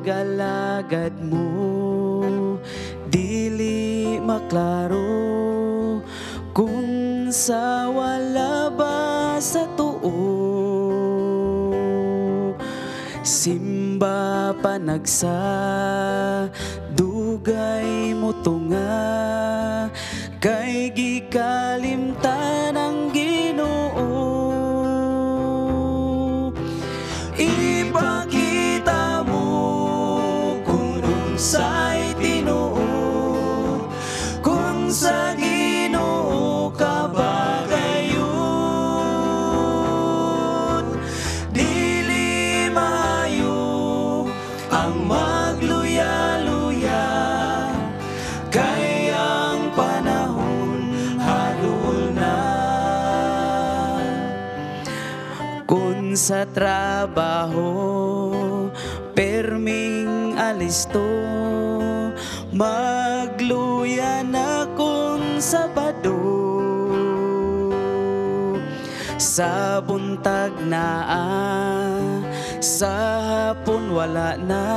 pag-alagad mo, dili maklaro kung sa wala ba sa tuo. Simba panagsa, dugay mo tunga, kay gikalimtan ang Ginoo. Ipakita mo kung unsay tinuod, kung sa Ginoo ka ba gayon. Dili maayo ang magluya-luya, kay ang panahon halul na. Kung sa trabaho perming alisto, magluya na kung Sabado. Sa buntag naa, sa hapon wala na,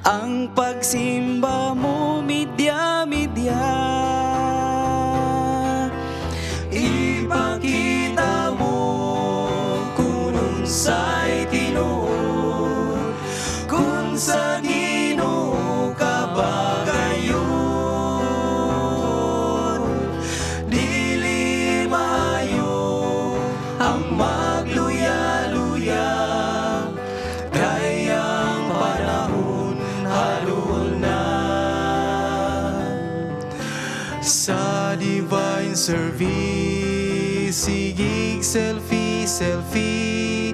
ang pagsimba mo midya-midya. Ipakita mo kung unsay tinuod, kung sa Ginoo ka ba gayon. Dili maayo ang magluya-luya, kay ang panahon halul na. Sa divine service, sigig selfie,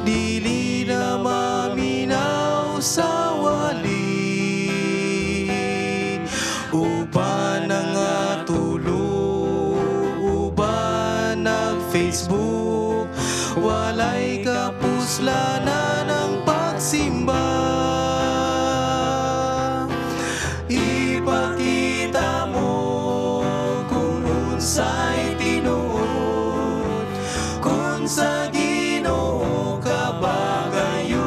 dili na maminaw sa wali. Uban ang tulo, uban ang Facebook, walay kapuslanan ang pagsimba. Ipakita mo kung unsay tinuod, kung sa Ginoo ka ba gayon.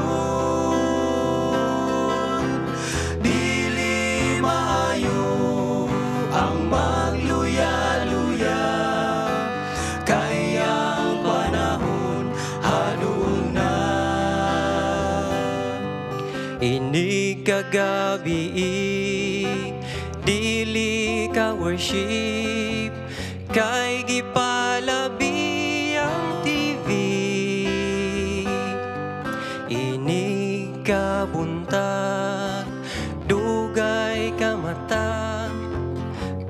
Dili maayo ang magluya-luya, kay ang panahon halul na. Ini kagabi, dili ka worship, kay gipalabi ang TV. Ini ka buntag, dugay ka mata,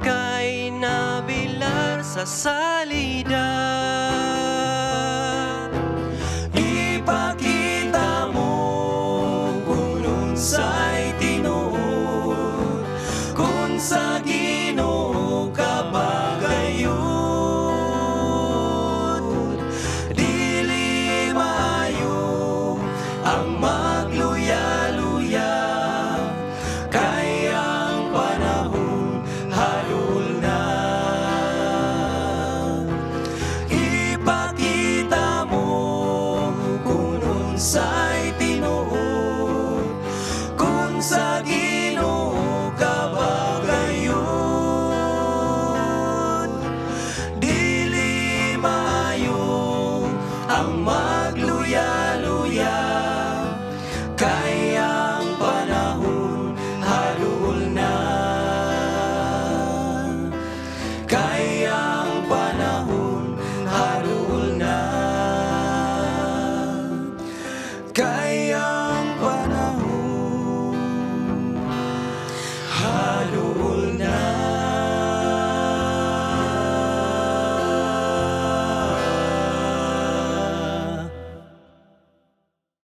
kay nabilar sa salida. Ipakita mo kung unsay tinuod, kung sa Ginoo ka ba gayon. Dili maayo ang magluya-luya, kay ang panahon halul na. Ipakita mo kung unsay tinuod, kung sa Ginoo ka ba gayon. Dili maayo ang magluya